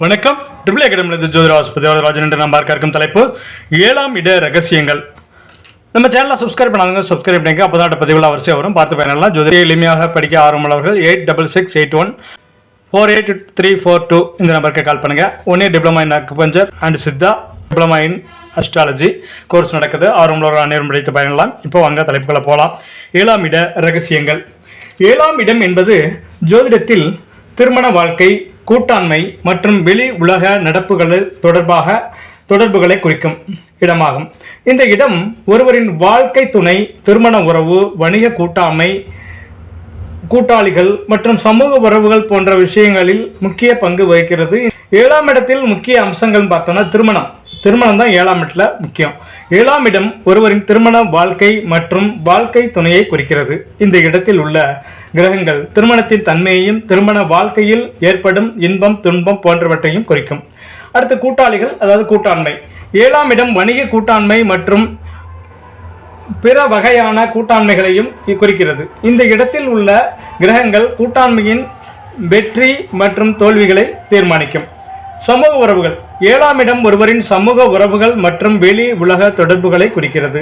வணக்கம். ட்ரிபிள் அகாடமியிலிருந்து ஜோதிட ஆஸ்பத்திரி ராஜன் என்று நாம் பார்க்க இருக்கும் தலைப்பு 7ஆம் இட ரகசியங்கள். நம்ம சேனலை சப்ஸ்கிரைப் பண்ணாதவங்க சப்ஸ்கிரைப் பண்ணிங்க. அப்போ தான் பதிவுகள் அவசியம் வரும். பார்த்து பயனெல்லாம் ஜோதிட எளிமையாக படிக்க ஆர்வமுள்ளவர்கள் 8668148342 இந்த நம்பருக்கு கால் பண்ணுங்கள். 1 diploma in acupuncture and Siddha, diploma in astrology course நடக்குது. ஆர்வமுள்ளவர்கள் அனைவரும் படித்து பயனெல்லாம். இப்போ வாங்க தலைப்புகளை போகலாம். 7ஆம் இட ரகசியங்கள். 7ஆம் இடம் என்பது ஜோதிடத்தில் திருமண வாழ்க்கை, கூட்டாண்மை மற்றும் வெளி உலக நடப்புகளில் தொடர்புகளை குறிக்கும் இடமாகும். இந்த இடம் ஒருவரின் வாழ்க்கை துணை, திருமண உறவு, வணிக கூட்டாண்மை, கூட்டாளிகள் மற்றும் சமூக உறவுகள் போன்ற விஷயங்களில் முக்கிய பங்கு வகிக்கிறது. 7ஆம் இடத்தில் முக்கிய அம்சங்கள் பார்த்தோம்னா திருமணம் தான் 7ஆம் இடத்துல முக்கியம். 7ஆம் இடம் ஒருவரின் திருமண வாழ்க்கை மற்றும் வாழ்க்கை துணையை குறிக்கிறது. இந்த இடத்தில் உள்ள கிரகங்கள் திருமணத்தின் தன்மையையும் திருமண வாழ்க்கையில் ஏற்படும் இன்பம், துன்பம் போன்றவற்றையும் குறிக்கும். அடுத்து கூட்டாளிகள், அதாவது கூட்டாண்மை. 7ஆம் இடம் வணிக கூட்டாண்மை மற்றும் பிற வகையான கூட்டாண்மைகளையும் குறிக்கிறது. இந்த இடத்தில் உள்ள கிரகங்கள் கூட்டாண்மையின் வெற்றி மற்றும் தோல்விகளை தீர்மானிக்கும். சமூக உறவுகள். 7ஆம் இடம் ஒருவரின் சமூக உறவுகள் மற்றும் வெளி உலக தொடர்புகளை குறிக்கிறது.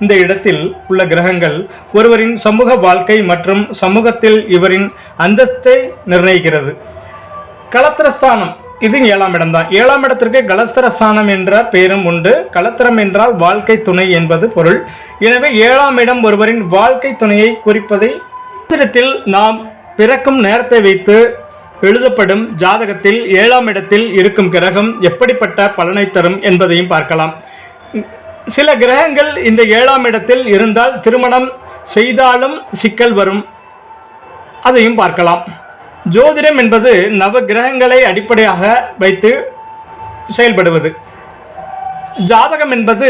இந்த இடத்தில் உள்ள கிரகங்கள் ஒருவரின் சமூக வாழ்க்கை மற்றும் சமூகத்தில் இவரின் அந்தஸ்தை நிர்ணயிக்கிறது. களத்திரஸ்தானம், இது 7ஆம் இடம் தான். 7ஆம் இடத்திற்கு கலஸ்திரஸ்தானம் என்ற பெயரும் உண்டு. களத்திரம் என்றால் வாழ்க்கை துணை என்பது பொருள். எனவே 7ஆம் இடம் ஒருவரின் வாழ்க்கை துணையை குறிப்பதை நாம் பிறக்கும் நேரத்தை வைத்து எழுதப்படும் ஜாதகத்தில் 7ஆம் இடத்தில் இருக்கும் கிரகம் எப்படிப்பட்ட பலனை தரும் என்பதையும் பார்க்கலாம். சில கிரகங்கள் இந்த 7ஆம் இடத்தில் இருந்தால் திருமணம் செய்தாலும் சிக்கல் வரும், அதையும் பார்க்கலாம். ஜோதிடம் என்பது நவ கிரகங்களை அடிப்படையாக வைத்து செயல்படுவது. ஜாதகம் என்பது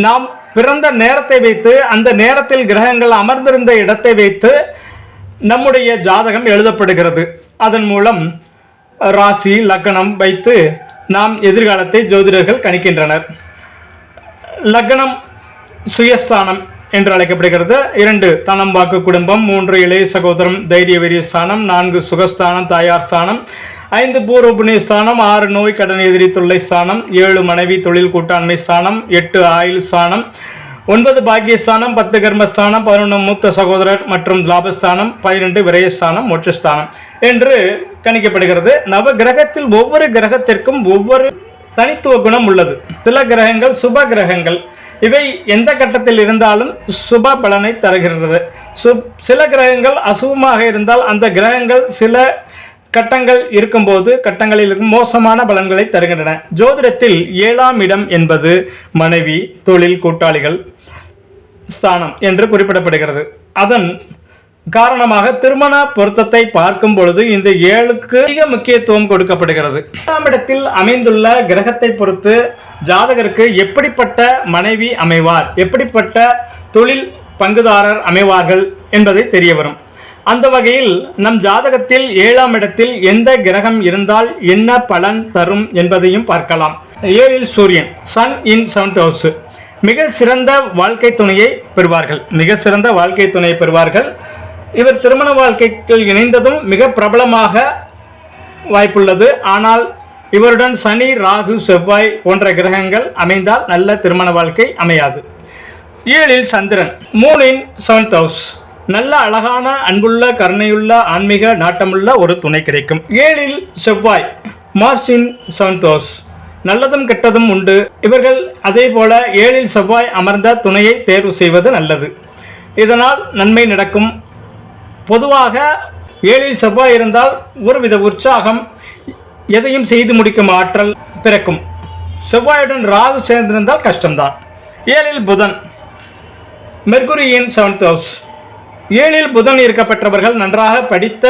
நாம் பிறந்த நேரத்தை வைத்து, அந்த நேரத்தில் கிரகங்கள் அமர்ந்திருந்த இடத்தை வைத்து நம்முடைய ஜாதகம் எழுதப்படுகிறது. அதன் மூலம் ராசி லக்னம் வைத்து நாம் எதிர்காலத்தை ஜோதிடர்கள் கணிக்கின்றனர். லக்னம் சுயஸ்தானம் என்று அழைக்கப்படுகிறது. 2 தனம், வாக்கு, குடும்பம். 3 இளைய சகோதரம், தைரிய வீரிய ஸ்தானம். 4 சுகஸ்தானம், தாயார் ஸ்தானம். 5 பூர்வ புண்ணிய ஸ்தானம். 6 நோய் கடன் எதிரி தொல்லை ஸ்தானம். 7 மனைவி தொழில் கூட்டாண்மை ஸ்தானம். 8 ஆயுள் ஸ்தானம். 9 பாக்கியஸ்தானம். 10 கர்மஸ்தானம். 11 மூத்த சகோதரர் மற்றும் லாபஸ்தானம். 12 விரயஸ்தானம், மோட்சஸ்தானம் என்று கணிக்கப்படுகிறது. நவ கிரகத்தில் ஒவ்வொரு கிரகத்திற்கும் ஒவ்வொரு தனித்துவ குணம் உள்ளது. சில கிரகங்கள் சுப கிரகங்கள், இவை எந்த கட்டத்தில் இருந்தாலும் சுப பலனை தருகிறது. சில கிரகங்கள் அசுபமாக இருந்தால் அந்த கிரகங்கள் சில கட்டங்களில் மோசமான பலன்களை தருகின்றன. ஜோதிடத்தில் 7ஆம் இடம் என்பது மனைவி, தொழில், கூட்டாளிகள் ஸ்தானம் என்று குறிப்பிடப்படுகிறது. அதன் காரணமாக திருமண பொருத்தத்தை பார்க்கும் பொழுது இந்த 7க்கு அதிக முக்கியத்துவம் கொடுக்கப்படுகிறது. 7ஆம் இடத்தில் அமைந்துள்ள கிரகத்தை பொறுத்து ஜாதகருக்கு எப்படிப்பட்ட மனைவி அமைவார், எப்படிப்பட்ட தொழில் பங்குதாரர் அமைவார்கள் என்பதை தெரிய வரும். அந்த வகையில் நம் ஜாதகத்தில் 7ஆம் இடத்தில் எந்த கிரகம் இருந்தால் என்ன பலன் தரும் என்பதையும் பார்க்கலாம். 7இல் சூரியன், சன் இன் 7th house. மிக சிறந்த வாழ்க்கை துணையை பெறுவார்கள். இவர் திருமண வாழ்க்கைக்கு இணைந்ததும் மிக பிரபலமாக வாய்ப்புள்ளது. ஆனால் இவருடன் சனி, ராகு, செவ்வாய் போன்ற கிரகங்கள் அமைந்தால் நல்ல திருமண வாழ்க்கை அமையாது. 7இல் சந்திரன், 3 7th house. நல்ல அழகான, அன்புள்ள, கருணையுள்ள, ஆன்மீக நாட்டமுள்ள ஒரு துணை கிடைக்கும். 7இல் செவ்வாய், மார்ச் 7th house. நல்லதும் கெட்டதும் உண்டு. இவர்கள் அதே போல 7இல் செவ்வாய் அமர்ந்த துணையை தேர்வு செய்வது நல்லது. இதனால் நன்மை நடக்கும். பொதுவாக 7இல் செவ்வாய் இருந்தால் ஒருவித உற்சாகம், எதையும் செய்து முடிக்கும் ஆற்றல் பிறக்கும். செவ்வாயுடன் ராகு சேர்ந்திருந்தால் கஷ்டம்தான். 7இல் புதன், மெர்குரியின் 7th house. 7இல் புதன் இருக்கப்பட்டவர்கள் நன்றாக படித்த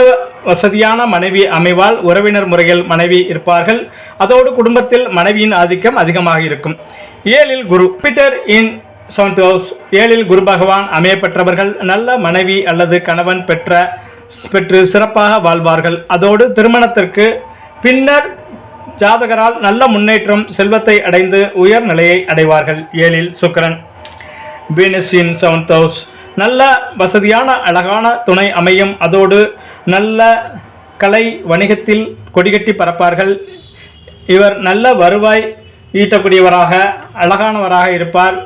வசதியான மனைவி அமைவால் உறவினர் முறையில் மனைவி இருப்பார்கள். அதோடு குடும்பத்தில் மனைவியின் ஆதிக்கம் அதிகமாக இருக்கும். 7இல் குரு, பீட்டர் இன் 7th house. 7இல் குரு பகவான் அமையப்பெற்றவர்கள் நல்ல மனைவி அல்லது கணவன் பெற்று சிறப்பாக வாழ்வார்கள். அதோடு திருமணத்திற்கு பின்னர் ஜாதகரால் நல்ல முன்னேற்றம், செல்வத்தை அடைந்து உயர் நிலையை அடைவார்கள். 7இல் சுக்கிரன், வீனஸ் இன் 7th house. நல்ல வசதியான அழகான துணை அமையும். அதோடு நல்ல கலை வணிகத்தில் கொடிகட்டி பறப்பார்கள். இவர் நல்ல வருவாய் ஈட்டக்கூடியவராக அழகானவராக இருப்பார்.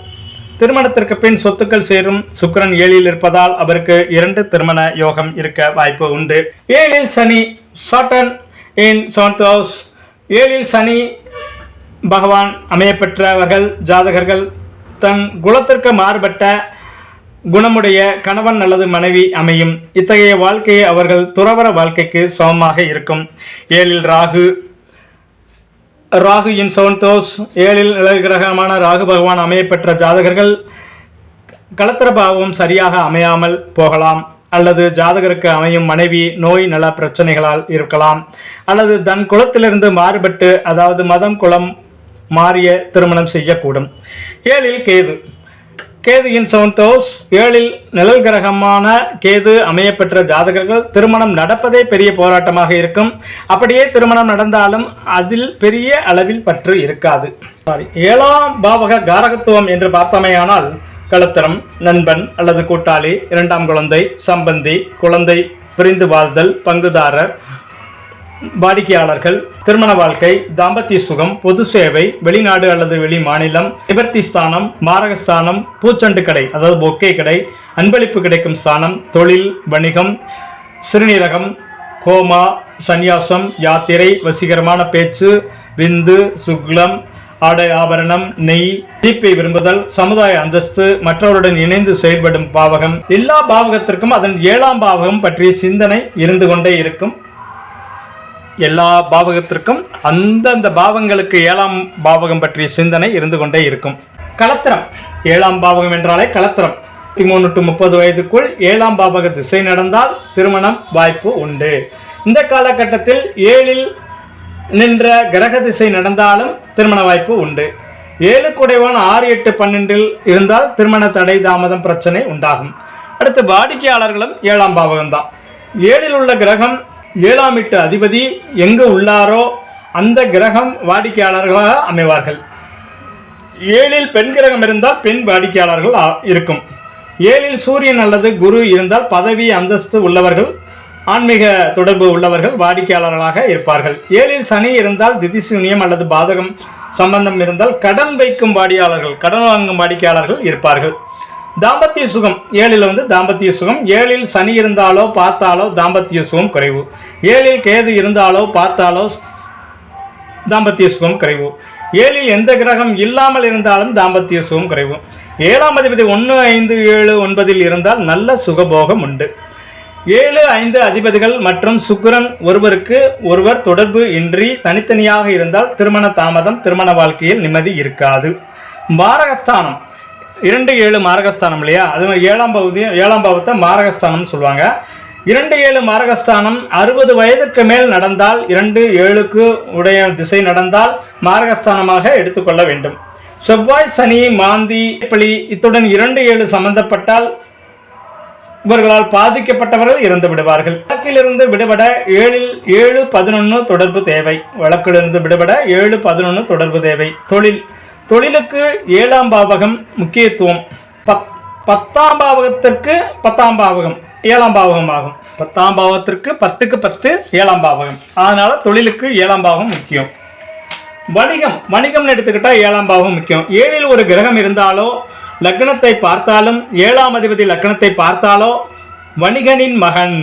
திருமணத்திற்கு பின் சொத்துக்கள் சேரும். சுக்கிரன் 7ல் இருப்பதால் அவருக்கு 2 திருமண யோகம் இருக்க வாய்ப்பு உண்டு. 7ல் சனி, சாட்டர்ன் இன் 7th house. 7ல் சனி பகவான் அமையப்பெற்றவர்கள் ஜாதகர்கள் தன் குலத்திற்கு மாறுபட்ட குணமுடைய கணவன் அல்லது மனைவி அமையும். இத்தகைய வாழ்க்கையை அவர்கள் துறவற வாழ்க்கைக்கு சமமாக இருக்கும். 7ல் ராகு இன் 7th house. 7ல் நிழல் கிரகமான ராகு பகவான் அமையப்பெற்ற ஜாதகர்கள் களத்திர பாவம் சரியாக அமையாமல் போகலாம், அல்லது ஜாதகருக்கு அமையும் மனைவி நோய் நல பிரச்சனைகளால் இருக்கலாம், அல்லது தன் குலத்திலிருந்து மாறுபட்டு அதாவது மதம் குலம் மாறிய திருமணம் செய்யக்கூடும். 7ல் கேது இன் 7th house. 7ல் நிழல் கிரகமான கேது அமையப்பெற்ற ஜாதகர்கள் திருமணம் நடப்பதே பெரிய போராட்டமாக இருக்கும். அப்படியே திருமணம் நடந்தாலும் அதில் பெரிய அளவில் பற்று இருக்காது. 7ஆம் பாவக காரகத்துவம் என்று பார்த்தமையானால் களத்திரம், நண்பன் அல்லது கூட்டாளி, 2ஆம் குழந்தை, சம்பந்தி, குழந்தை, பிரிந்து வாழ்தல், பங்குதாரர், வாடிக்கையாளர்கள், திருமண வாழ்க்கை, தாம்பத்திய சுகம், பொது சேவை, வெளிநாடு அல்லது வெளி மாநிலம், நிவர்த்தி ஸ்தானம், மாரகஸ்தானம், பூச்சண்டு கடை அதாவது பொக்கே கடை, அன்பளிப்பு கிடைக்கும் ஸ்தானம், தொழில், வணிகம், சிறுநீரகம், கோமா, சந்நியாசம், யாத்திரை, வசீகரமான பேச்சு, விந்து, சுக்லம், ஆடை ஆபரணம், நெய், தீப்பை விரும்புதல், சமுதாய அந்தஸ்து, மற்றவருடன் இணைந்து செயல்படும் பாவகம். எல்லா பாவகத்திற்கும் அதன் 7ஆம் பாவகம் பற்றிய சிந்தனை இருந்து கொண்டே இருக்கும். எல்லா பாவகத்திற்கும் அந்தந்த பாவங்களுக்கு 7ஆம் பாவகம் பற்றிய சிந்தனை இருந்து கொண்டே இருக்கும். களத்திரம் 7ஆம் பாவகம் என்றாலே களத்திரம். 13 to 30 வயதுக்குள் 7ஆம் பாவக திசை நடந்தால் திருமணம் வாய்ப்பு உண்டு. இந்த காலகட்டத்தில் 7ல் நின்ற கிரக திசை நடந்தாலும் திருமண வாய்ப்பு உண்டு. 7 குடைவன் 6, 8, 12 இருந்தால் திருமண தடை தாமதம் பிரச்சனை உண்டாகும். அடுத்து வாடிக்கையாளர்களும் 7ஆம் பாவகம் தான். 7ல் உள்ள கிரகம் 7ஆம் வீட்டு அதிபதி எங்கு உள்ளாரோ அந்த கிரகம் வாடிக்கையாளர்களாக அமைவார்கள். 7ல் பெண் கிரகம் இருந்தால் பெண் வாடிக்கையாளர்கள் இருக்கும். 7ல் சூரியன் அல்லது குரு இருந்தால் பதவி அந்தஸ்து உள்ளவர்கள், ஆன்மீக தொடர்பு உள்ளவர்கள் வாடிக்கையாளர்களாக இருப்பார்கள். 7ல் சனி இருந்தால் திதிசூன்யம் அல்லது பாதகம் சம்பந்தம் இருந்தால் கடன் வைக்கும் வாடிக்கையாளர்கள், கடன் வாங்கும் வாடிக்கையாளர்கள் இருப்பார்கள். தாம்பத்திய சுகம் 7ல் தாம்பத்திய சுகம். 7ல் சனி இருந்தாலோ பார்த்தாலோ தாம்பத்திய சுகம் குறைவு. 7ல் கேது இருந்தாலோ பார்த்தாலோ தாம்பத்திய சுகம் குறைவு. 7ல் எந்த கிரகம் இல்லாமல் இருந்தாலும் தாம்பத்திய சுகம் குறைவு. 7ஆம் அதிபதி 1, 5, 7, 9 இருந்தால் நல்ல சுகபோகம் உண்டு. 7, 5 அதிபதிகள் மற்றும் சுக்கிரன் ஒருவருக்கு ஒருவர் தொடர்பு இன்றி தனித்தனியாக இருந்தால் திருமண தாமதம், திருமண வாழ்க்கையில் நிம்மதி இருக்காது. மாரகஸ்தானம் 2, 7 மாரகஸ்தானம் இல்லையா, அது மாதிரி 7ஆம் பாவத்தை மாரகஸ்தானம் சொல்லுவாங்க. 2, 7 மாரகஸ்தானம் 60 வயதுக்கு மேல் நடந்தால் 2, 7க்கு உடைய திசை நடந்தால் மாரகஸ்தானமாக எடுத்துக்கொள்ள வேண்டும். செவ்வாய், சனி, மாந்தி, பலி இத்துடன் 2, 7 சம்பந்தப்பட்டால் இவர்களால் பாதிக்கப்பட்டவர்கள் இறந்து விடுவார்கள். வழக்கிலிருந்து விடுபட 7ல் 7, 11 தொடர்பு தேவை. வழக்கிலிருந்து விடுபட 7, 11 தொடர்பு தேவை. தொழிலுக்கு 7ஆம் பாவகம் முக்கியத்துவம். 10ஆம் பாவகத்திற்கு 10ஆம் பாவகம் 7ஆம் பாவகம் ஆகும். 10ஆம் பாவத்திற்கு 10க்கு 10 7ஆம் பாவகம். அதனால தொழிலுக்கு 7ஆம் பாவகம் முக்கியம். வணிகம்னு எடுத்துக்கிட்டா 7ஆம் பாவகம் முக்கியம். 7ல் ஒரு கிரகம் இருந்தாலோ லக்னத்தை பார்த்தாலும் 7ஆம் அதிபதி லக்னத்தை பார்த்தாலோ வணிகனின் மகன்.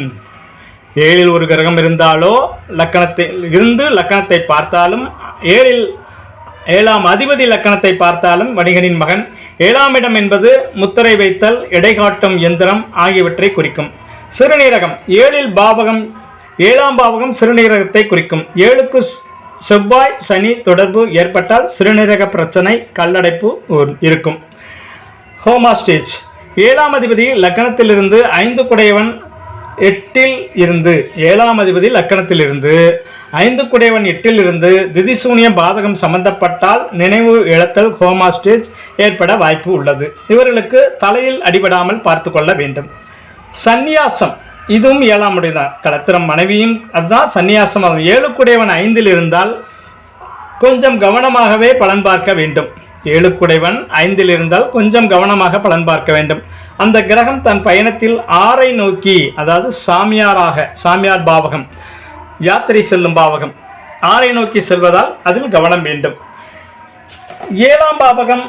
7ல் ஒரு கிரகம் இருந்தாலோ லக்னத்தை பார்த்தாலும் 7ஆம் அதிபதி லக்கணத்தை பார்த்தாலும் வணிகனின் மகன். 7ஆம் இடம் என்பது முத்திரை வைத்தல், எடைகாட்டும் எந்திரம் ஆகியவற்றை குறிக்கும். சிறுநீரகம் 7ஆம் பாவகம் சிறுநீரகத்தை குறிக்கும். 7க்கு செவ்வாய் சனி தொடர்பு ஏற்பட்டால் சிறுநீரக பிரச்சனை, கல்லடைப்பு இருக்கும். ஹோமாஸ்டேஜ் 7ஆம் அதிபதி லக்கணத்திலிருந்து 5 குடையவன் 8ல் இருந்து 7ஆம் அதிபதி லக்கணத்திலிருந்து 5 குடையவன் 8ல் இருந்து திதிசூன்யம் பாதகம் சம்பந்தப்பட்டால் நினைவு இழத்தல், ஹோமாஸ்டேஜ் ஏற்பட வாய்ப்பு உள்ளது. இவர்களுக்கு தலையில் அடிபடாமல் பார்த்து கொள்ள வேண்டும். சந்நியாசம் இதுவும் 7ஆம் முடிதான். களத்திரம் மனைவியும் அதுதான் சந்நியாசம். 7 குடையவன் 5ல் இருந்தால் கொஞ்சம் கவனமாகவே பலன் பார்க்க வேண்டும். 7 குடைவன் 5ல் இருந்தால் கொஞ்சம் கவனமாக பலன் பார்க்க வேண்டும். அந்த கிரகம் தன் பயணத்தில் 6ஐ நோக்கி, அதாவது சாமியார் பாவகம், யாத்திரை செல்லும் பாவகம், 6ஐ நோக்கி செல்வதால் அதில் கவனம் வேண்டும். 7ஆம் பாவகம்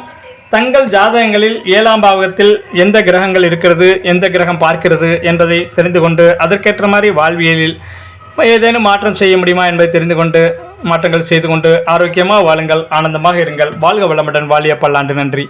தங்கள் ஜாதகங்களில் 7ஆம் பாவகத்தில் எந்த கிரகங்கள் இருக்கிறது, எந்த கிரகம் பார்க்கிறது என்பதை தெரிந்து கொண்டு அதற்கேற்ற மாதிரி வாழ்வியலில் ஏதேனும் மாற்றம் செய்ய முடியுமா என்பதை தெரிந்து கொண்டு மாற்றங்கள் செய்து கொண்டு ஆரோக்கியமாக வாழுங்கள், ஆனந்தமாக இருங்கள். வாழ்க வளமுடன், வாழிய பல்லாண்டு. நன்றி.